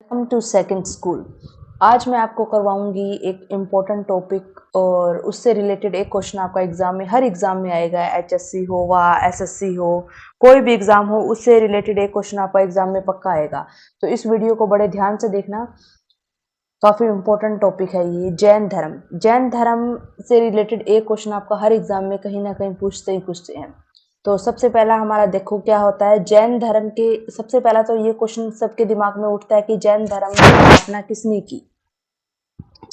Welcome to second school. आज मैं आपको करवाऊंगी एक इम्पोर्टेंट टॉपिक और उससे रिलेटेड एक क्वेश्चन आपका एग्जाम में, हर एग्जाम में आएगा। एचएससी हो व एसएससी हो, कोई भी एग्जाम हो, उससे रिलेटेड एक क्वेश्चन आपका एग्जाम में पक्का आएगा। तो इस वीडियो को बड़े ध्यान से देखना, काफी इम्पोर्टेंट टॉपिक है ये। जैन धर्म से रिलेटेड एक क्वेश्चन आपका हर एग्जाम में कहीं ना कहीं पूछते हैं। तो सबसे पहला हमारा देखो क्या होता है जैन धर्म के। सबसे पहला तो ये क्वेश्चन सबके दिमाग में उठता है कि जैन धर्म की स्थापना किसने की।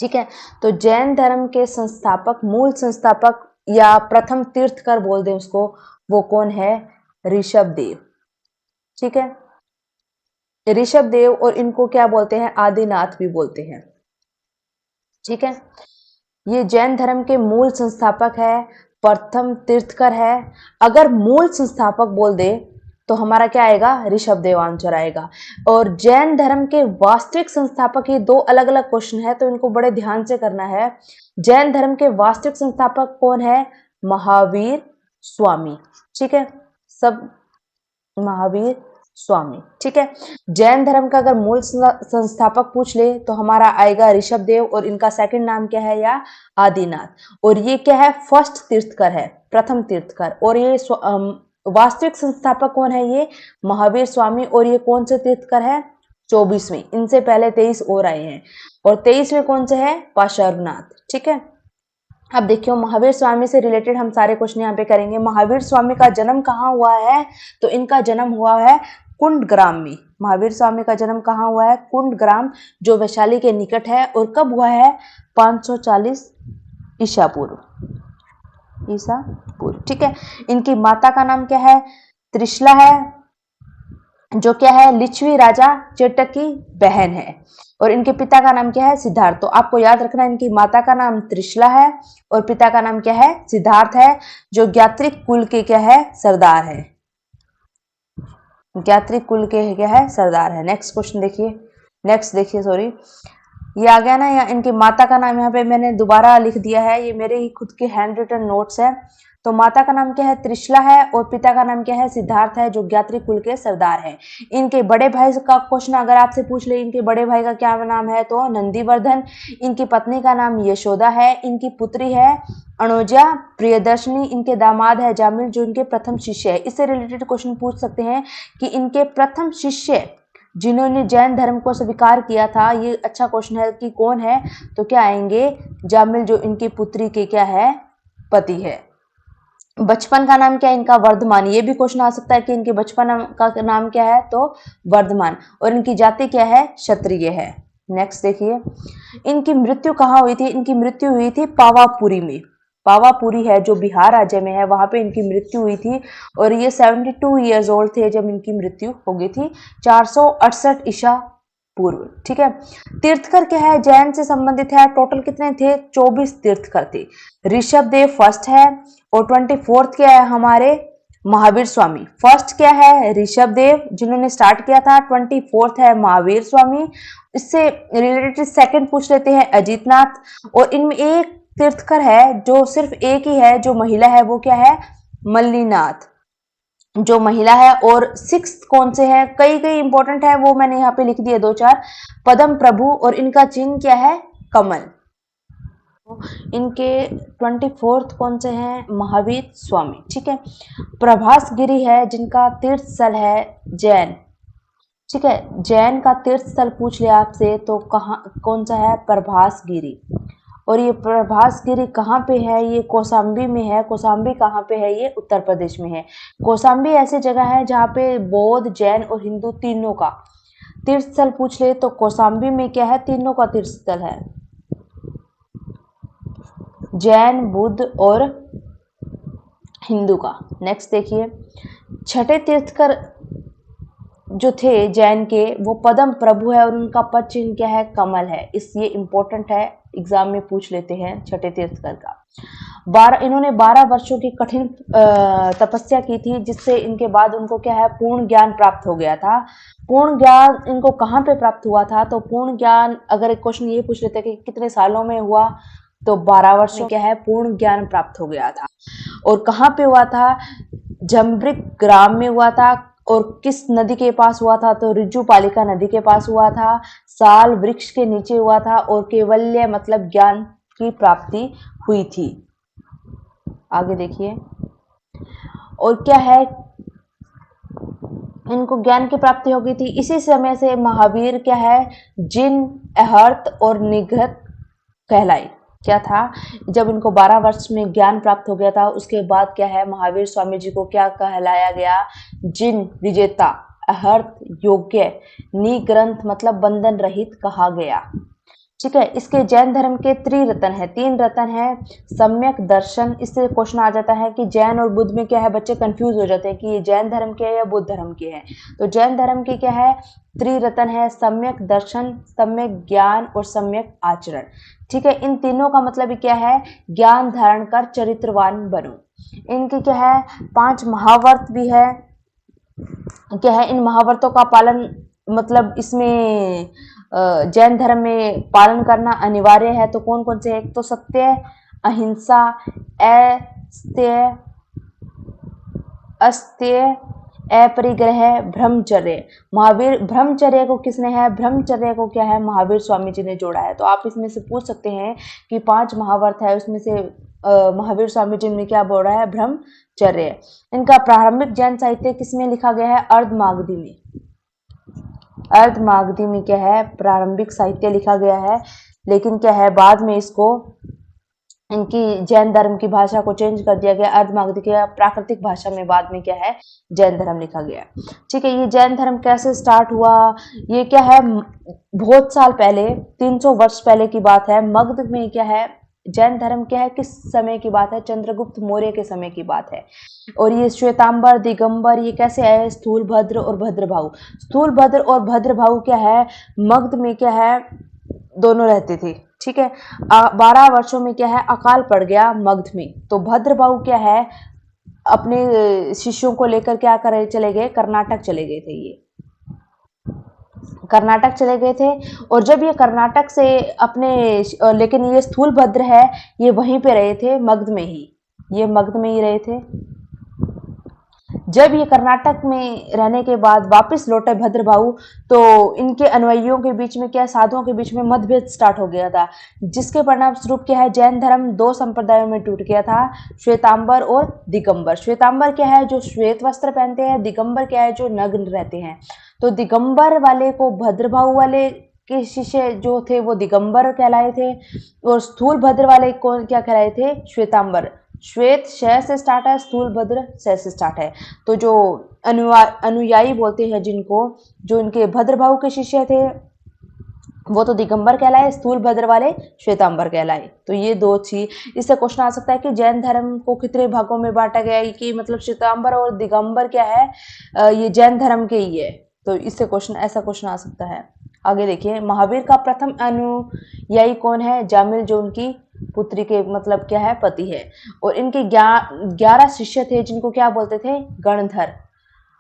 ठीक है, तो जैन धर्म के संस्थापक, मूल संस्थापक या प्रथम तीर्थकर बोल दें उसको, वो कौन है? ऋषभ देव। ठीक है, ऋषभ देव, और इनको क्या बोलते हैं? आदिनाथ भी बोलते हैं। ठीक है, ये जैन धर्म के मूल संस्थापक है, प्रथम तीर्थकर है। अगर मूल संस्थापक बोल दे तो हमारा क्या आएगा? ऋषभ देव आंसर आएगा। और जैन धर्म के वास्तविक संस्थापक, ये दो अलग अलग क्वेश्चन है तो इनको बड़े ध्यान से करना है। जैन धर्म के वास्तविक संस्थापक कौन है? महावीर स्वामी। ठीक है, सब महावीर स्वामी। ठीक है, जैन धर्म का अगर मूल संस्थापक पूछ ले तो हमारा आएगा ऋषभ देव, और इनका सेकंड नाम क्या है? या आदिनाथ। और ये क्या है? फर्स्ट तीर्थकर है, प्रथम तीर्थकर। और ये वास्तविक संस्थापक कौन है? ये महावीर स्वामी। और ये कौन से तीर्थकर है? 24वें। इनसे पहले 23 और आए हैं, और 23वें कौन से है? पार्श्वनाथ। ठीक है, अब देखियो महावीर स्वामी से रिलेटेड हम सारे क्वेश्चन यहाँ पे करेंगे। महावीर स्वामी का जन्म कहाँ हुआ है? तो इनका जन्म हुआ है कुंडग्राम में। महावीर स्वामी का जन्म कहाँ हुआ है? कुंडग्राम, जो वैशाली के निकट है। और कब हुआ है? 540 ईसा पूर्व। ठीक है, इनकी माता का नाम क्या है? त्रिशला है, जो क्या है? लिच्छवी राजा चेटक की बहन है। और इनके पिता का नाम क्या है? सिद्धार्थ। तो आपको याद रखना, इनकी माता का नाम त्रिशला है और पिता का नाम क्या है? सिद्धार्थ है, जो ज्ञात्रिक कुल के क्या है? सरदार है। ज्ञात्रिक कुल के क्या है? सरदार है। नेक्स्ट क्वेश्चन देखिए, सॉरी, ये आ गया ना। या इनकी माता का नाम यहाँ पे मैंने दोबारा लिख दिया है, ये मेरे ही खुद के हैंड रिटन नोट्स है। तो माता का नाम क्या है? त्रिशला है, और पिता का नाम क्या है? सिद्धार्थ है, जो ज्ञात्रिक कुल के सरदार है। इनके बड़े भाई का क्वेश्चन अगर आपसे पूछ ले, इनके बड़े भाई का क्या नाम है? तो नंदीवर्धन। इनकी पत्नी का नाम यशोदा है। इनकी पुत्री है अनुजा, प्रियदर्शनी। इनके दामाद है जामिल, जो इनके प्रथम शिष्य है। इससे रिलेटेड क्वेश्चन पूछ सकते हैं कि इनके प्रथम शिष्य जिन्होंने जैन धर्म को स्वीकार किया था, ये अच्छा क्वेश्चन है कि कौन है? तो क्या आएंगे? जामिल, जो इनकी पुत्री के क्या है? पति है। बचपन का नाम क्या है इनका? वर्धमान। ये भी क्वेश्चन आ सकता है कि इनके बचपन का नाम क्या है? तो वर्धमान। और इनकी जाति क्या है? क्षत्रिय है। नेक्स्ट देखिए, इनकी मृत्यु कहाँ हुई थी? इनकी मृत्यु हुई थी पावापुरी में। पावापुरी है, जो बिहार राज्य में है, वहां पे इनकी मृत्यु हुई थी। और ये 72 ईयर्स ओल्ड थे जब इनकी मृत्यु हो गई थी, 468 ईसा पूर्व। ठीक है, तीर्थकर क्या है? जैन से संबंधित है। टोटल कितने थे? 24 तीर्थकर थे। ऋषभ देव फर्स्ट है, और 24th क्या है? हमारे महावीर स्वामी। फर्स्ट क्या है? ऋषभ देव, जिन्होंने स्टार्ट किया था। 24th है महावीर स्वामी। इससे रिलेटेड सेकंड पूछ लेते हैं अजीतनाथ। और इनमें एक तीर्थकर है जो सिर्फ एक ही है, जो महिला है, वो क्या है? मल्लीनाथ, जो महिला है। और 6th कौन से है? कई कई इंपॉर्टेंट है, वो मैंने यहाँ पे लिख दिए 2-4। पद्म प्रभु, और इनका चिन्ह क्या है? कमल। इनके 24th कौन से हैं? महावीर स्वामी। ठीक है, प्रभास गिरी है, जिनका तीर्थ स्थल है जैन। ठीक है, जैन का तीर्थ स्थल पूछ लिया आपसे तो कहाँ, कौन सा है? प्रभास गिरी। और ये प्रभास गिरी कहाँ पे है? ये कौशाम्बी में है। कौशाम्बी कहाँ पे है? ये उत्तर प्रदेश में है। कौशाम्बी ऐसी जगह है जहाँ पे बौद्ध, जैन और हिंदू तीनों का तीर्थ स्थल पूछ ले तो कौशाम्बी में क्या है? तीनों का तीर्थ स्थल है, जैन, बुद्ध और हिंदू का। नेक्स्ट देखिए, छठे तीर्थकर जो थे जैन के, वो पद्म प्रभु है, और उनका पद चिन्ह क्या है? कमल है। इस ये इंपॉर्टेंट है, एग्जाम में पूछ लेते हैं छठे तीर्थकर का। इन्होंने 12 वर्षों की कठिन तपस्या की थी, जिससे इनके बाद उनको क्या है? पूर्ण ज्ञान प्राप्त हो गया था। पूर्ण ज्ञान इनको कहाँ पे प्राप्त हुआ था? तो पूर्ण ज्ञान अगर एक क्वेश्चन ये पूछ लेते कि कितने सालों में हुआ, तो 12 वर्ष में क्या है? पूर्ण ज्ञान प्राप्त हो गया था। और कहाँ पे हुआ था? जम्ब्रिक ग्राम में हुआ था। और किस नदी के पास हुआ था, तो ऋजुपालिका नदी के पास हुआ था, साल वृक्ष के नीचे हुआ था और कैवल्य मतलब ज्ञान की प्राप्ति हुई थी। आगे देखिए, और क्या है, इनको ज्ञान की प्राप्ति हो गई थी। इसी समय से महावीर क्या है, जिन, अहर्त और निघ्रत कहलाए। क्या था, जब इनको 12 वर्ष में ज्ञान प्राप्त हो गया था, उसके बाद क्या है, महावीर स्वामी जी को क्या कहलाया गया, जिन विजेता, अहर्त योग्य, निग्रंथ मतलब बंधन रहित कहा गया। ठीक है, इसके जैन धर्म के त्रिरत्न है, 3 रत्न है। सम्यक दर्शन, इससे क्वेश्चन आ जाता है कि जैन और बुद्ध में क्या है, बच्चे कंफ्यूज हो जाते हैं कि ये जैन धर्म के है या बुद्ध धर्म के है। तो जैन धर्म के क्या है, त्रिरत्न है, सम्यक दर्शन, सम्यक ज्ञान और सम्यक आचरण। ठीक है, इन तीनों का मतलब क्या है, ज्ञान धारण कर चरित्रवान बनो। इनके क्या है, 5 महावर्त भी है। क्या है, इन महावर्तों का पालन मतलब इसमें जैन धर्म में पालन करना अनिवार्य है। तो कौन कौन से, एक तो सत्य, अहिंसा, अस्तेय, अपरिग्रह, ब्रह्मचर्य। महावीर ब्रह्मचर्य को किसने है, ब्रह्मचर्य को क्या है, महावीर स्वामी जी ने जोड़ा है। तो आप इसमें से पूछ सकते हैं कि 5 महावर्त है, उसमें से महावीर स्वामी जी ने क्या बोला है, ब्रह्मचर्य। इनका प्रारंभिक जैन साहित्य किसमें लिखा गया है, अर्धमागधी में। अर्धमागधी में क्या है, प्रारंभिक साहित्य लिखा गया है। लेकिन क्या है, बाद में इसको इनकी जैन धर्म की भाषा को चेंज कर दिया गया, अर्धमागधी की प्राकृतिक भाषा में बाद में क्या है, जैन धर्म लिखा गया। ठीक है, ये जैन धर्म कैसे स्टार्ट हुआ, ये क्या है, बहुत साल पहले, 300 वर्ष पहले की बात है। मगध में क्या है, जैन धर्म क्या है, किस समय की बात है, चंद्रगुप्त मौर्य के समय की बात है। और ये श्वेतांबर, दिगंबर, ये कैसे आए, स्थूलभद्र और भद्रभाऊ। स्थूलभद्र और भद्रभाऊ क्या है, मगध में क्या है, दोनों रहते थे। ठीक है, 12 वर्षों में क्या है, अकाल पड़ गया मगध में। तो भद्रभाऊ क्या है, अपने शिष्यों को लेकर क्या करे, चले गए कर्नाटक चले गए थे। ये कर्नाटक चले गए थे। और जब ये कर्नाटक से अपने लेकिन ये स्थूलभद्र है, ये वहीं पे रहे थे, मगध में ही, ये मगध में ही रहे थे। जब ये कर्नाटक में रहने के बाद वापस लौटे भद्रभाऊ, तो इनके अनुयायियों के बीच में क्या, साधुओं के बीच में मतभेद स्टार्ट हो गया था, जिसके परिणाम स्वरूप क्या है, जैन धर्म 2 संप्रदायों में टूट गया था, श्वेतांबर और दिगंबर। श्वेतांबर क्या है, जो श्वेत वस्त्र पहनते हैं, दिगंबर क्या है, जो नग्न रहते हैं। तो दिगंबर वाले को भद्रभाऊ वाले के शिष्य जो थे वो दिगंबर कहलाए थे, और स्थूल भद्र वाले कौन क्या कहलाए थे, श्वेतांबर। श्वेत श से स्टार्ट है, स्थूल भद्र स से स्टार्ट है। तो जो अनुयायी बोलते हैं जिनको, जो इनके भद्रभाऊ के शिष्य थे, वो तो दिगंबर कहलाए, स्थूल भद्र वाले श्वेतांबर कहलाए। तो ये 2 थी। इससे क्वेश्चन आ सकता है कि जैन धर्म को कितने भागों में बांटा गया है, कि मतलब श्वेतांबर और दिगंबर क्या है, ये जैन धर्म के ही है। तो इससे क्वेश्चन, ऐसा क्वेश्चन आ सकता है। आगे देखिए, महावीर का प्रथम अनुयायी कौन है, जामिल, जो उनकी पुत्री के मतलब क्या है, पति है। और इनके 11 शिष्य थे, जिनको क्या बोलते थे, गणधर।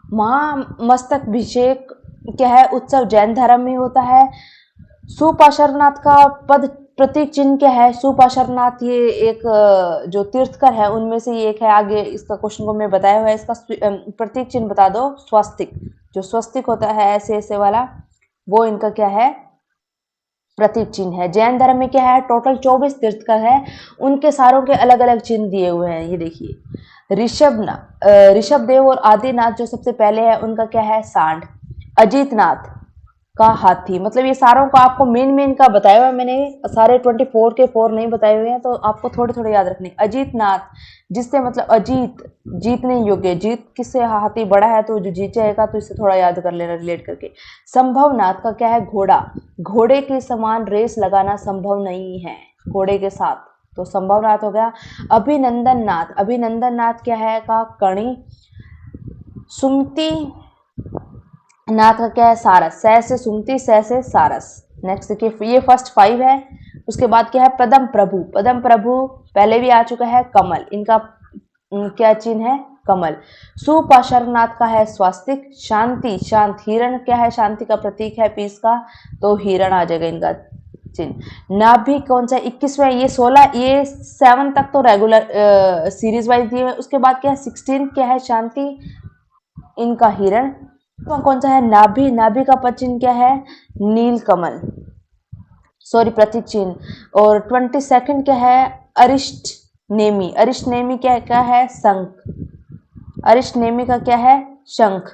महामस्तकाभिषेक क्या है, उत्सव जैन धर्म में होता है। सुपार्श्वनाथ का पद प्रतीक चिन्ह क्या है, सुपार्श्वनाथ ये एक जो तीर्थकर है उनमें से एक है। आगे इसका क्वेश्चन को मैं बताया हुआ है, इसका प्रतीक चिन्ह बता दो, स्वस्तिक। जो स्वस्तिक होता है ऐसे ऐसे वाला, वो इनका क्या है, प्रतीक चिन्ह है। जैन धर्म में क्या है, टोटल 24 तीर्थकर है, उनके सारों के अलग अलग चिन्ह दिए हुए हैं। ये देखिए, ऋषभदेव और आदिनाथ जो सबसे पहले है, उनका क्या है, सांड। अजीतनाथ का हाथी। मतलब ये सारों को आपको मेन का बताया हुआ है मैंने, सारे 24 के 4 नहीं बताए हुए हैं, तो आपको थोड़े थोड़े याद रखने। अजीतनाथ, जिससे मतलब अजीत, जीतने योग्य, जीत किससे, हाथी बड़ा है तो जो जीत जाएगा, तो इससे थोड़ा याद कर लेना रिलेट करके। संभवनाथ का क्या है, घोड़ा। घोड़े के समान रेस लगाना संभव नहीं है घोड़े के साथ, तो संभवनाथ हो गया। अभिनंदन नाथ क्या है, का कणी। सुमति नाथ का क्या है, सारस। स से सुमति, स से सारस। नेक्स्ट देखिए, ये फर्स्ट 5 है। उसके बाद क्या है, पदम प्रभु। पदम प्रभु पहले भी आ चुका है। कमल, इनका क्या चिन्ह है, कमल। सुपार्श्वनाथ का है स्वास्तिक। शांति, शांत, हिरण क्या है, शांति का प्रतीक है, पीस का, तो हिरण आ जाएगा इनका चिन्ह। नाभि कौन सा, 21वां, ये 16, ये 7 तक तो रेगुलर सीरीज वाइज दिए हुए। उसके बाद क्या है, 16 क्या है, शांति। इनका हिरण। कौन सा है? नाभि। नाभि का पदचिन्ह क्या है? नीलकमल, सॉरी प्रतीक चिन्ह। और 22 क्या है? अरिष्ट नेमी। अरिष्ट नेमी क्या क्या है? शंख। अरिष्ट नेमी का क्या है? शंख।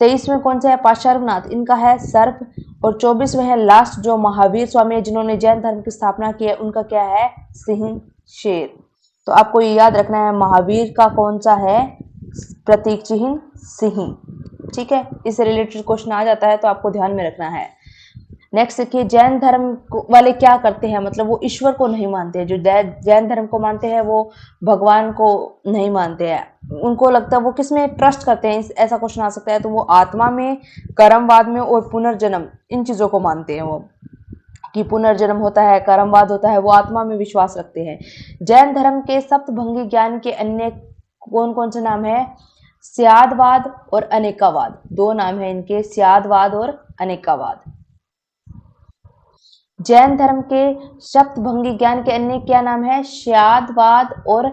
23वें कौन सा है? पार्श्वनाथ, इनका है सर्प। और 24वें है लास्ट जो महावीर स्वामी है जिन्होंने जैन धर्म की स्थापना की है, उनका क्या है? सिंह, शेर। तो आपको ये याद रखना है महावीर का कौन सा है प्रतीक चिन्ह? सिंह। ठीक है, इससे रिलेटेड क्वेश्चन आ जाता है तो आपको ध्यान में रखना है। नेक्स्ट देखिए, जैन धर्म वाले क्या करते हैं, मतलब वो ईश्वर को नहीं मानते हैं। जो जैन धर्म को मानते हैं वो भगवान को नहीं मानते हैं। उनको लगता है वो किस में ट्रस्ट करते हैं, ऐसा क्वेश्चन आ सकता है। तो वो आत्मा में, कर्मवाद में और पुनर्जन्म, इन चीजों को मानते हैं वो, कि पुनर्जन्म होता है, कर्मवाद होता है, वो आत्मा में विश्वास रखते हैं। जैन धर्म के सप्तभंगी ज्ञान के अन्य कौन कौन से नाम है? स्यादवाद और अनेकावाद। दो नाम है इनके, स्यादवाद और अनेकावाद। जैन धर्म के सप्तभंगी ज्ञान के अन्य क्या नाम है? स्यादवाद और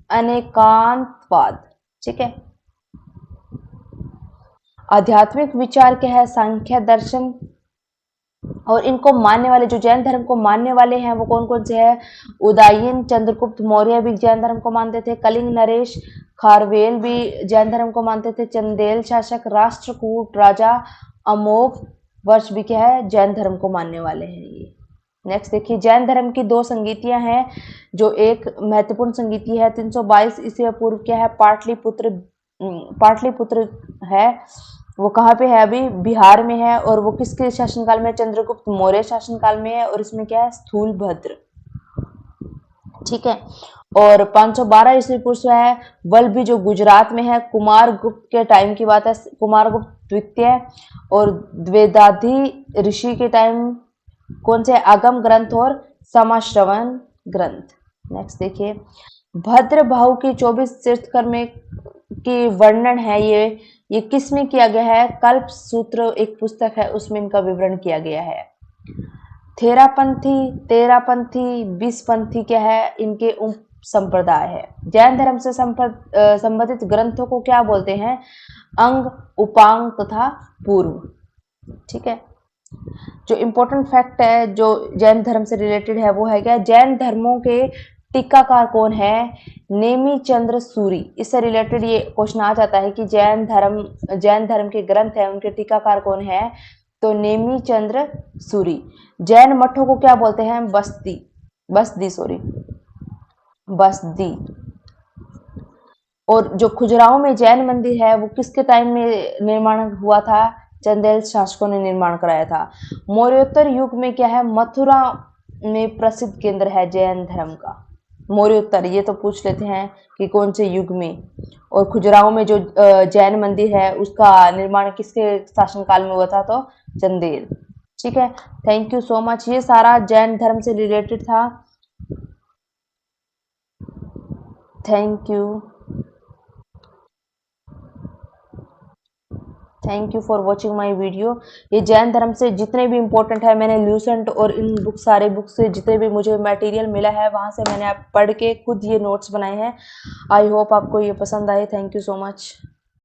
अनेकांतवाद। ठीक है। आध्यात्मिक विचार क्या है? सांख्य दर्शन। और इनको मानने वाले, जो जैन धर्म को मानने वाले हैं वो कौन कौन से हैं? उदयन चंद्रगुप्त मौर्य भी जैन धर्म को मानते थे। कलिंग नरेश खारवेल भी जैन धर्म को मानते थे। चंदेल शासक, राष्ट्रकूट राजा अमोघ वर्ष भी क्या है? जैन धर्म को मानने वाले हैं ये। नेक्स्ट देखिए, जैन धर्म की दो संगीतियां हैं, जो एक महत्वपूर्ण संगीति है 322 ईस्वी पूर्व क्या है? पाटलिपुत्र। पाटलिपुत्र है, वो कहाँ पे है? अभी बिहार में है। और वो किसके शासनकाल में? चंद्रगुप्त मौर्य शासनकाल में है। और इसमें क्या है? स्थूलभद्र। ठीक है। और 512 ईस्वी पूर्व है वल्लभी, जो गुजरात में है। कुमारगुप्त के टाइम की बात है, कुमारगुप्त द्वितीय। और द्वेदाधि ऋषि के टाइम कौन से? आगम ग्रंथ और समाश्रवण ग्रंथ। नेक्स्ट देखिए, भद्र भाव की 24 तीर्थकर की वर्णन है ये किस में किया गया है? कल्प सूत्र एक पुस्तक है, उसमें इनका विवरण किया गया है। तेरापंथी 20पंथी क्या है? इनके उप संप्रदाय है। जैन धर्म से संबंधित ग्रंथों को क्या बोलते हैं? अंग, उपांग तथा पूर्व। ठीक है। जो इम्पोर्टेंट फैक्ट है जो जैन धर्म से रिलेटेड है वो है क्या? जैन धर्मों के टीकाकार कौन है? नेमी चंद्र सूरी। इससे रिलेटेड ये क्वेश्चन आ जाता है कि जैन धर्म के ग्रंथ है, उनके टीकाकार कौन है? तो नेमी चंद्र सूरी। जैन मठों को क्या बोलते हैं? बस्ती। और जो खजुराहो में जैन मंदिर है वो किसके टाइम में निर्माण हुआ था? चंदेल शासकों ने निर्माण कराया था। मौर्योत्तर युग में क्या है? मथुरा में प्रसिद्ध केंद्र है जैन धर्म का। मौर्योत्तर, ये तो पूछ लेते हैं कि कौन से युग में। और खजुराहो में जो जैन मंदिर है उसका निर्माण किसके शासनकाल में हुआ था? तो चंदेल। ठीक है। Thank you so much. ये सारा जैन धर्म से रिलेटेड था। Thank you for watching my video. ये जैन धर्म से जितने भी इंपॉर्टेंट है, मैंने ल्यूसेंट और इन बुक सारे बुक से जितने भी मुझे मटेरियल मिला है वहां से मैंने आप पढ़ के खुद ये नोट्स बनाए हैं। आई होप आपको ये पसंद आए। Thank you so much.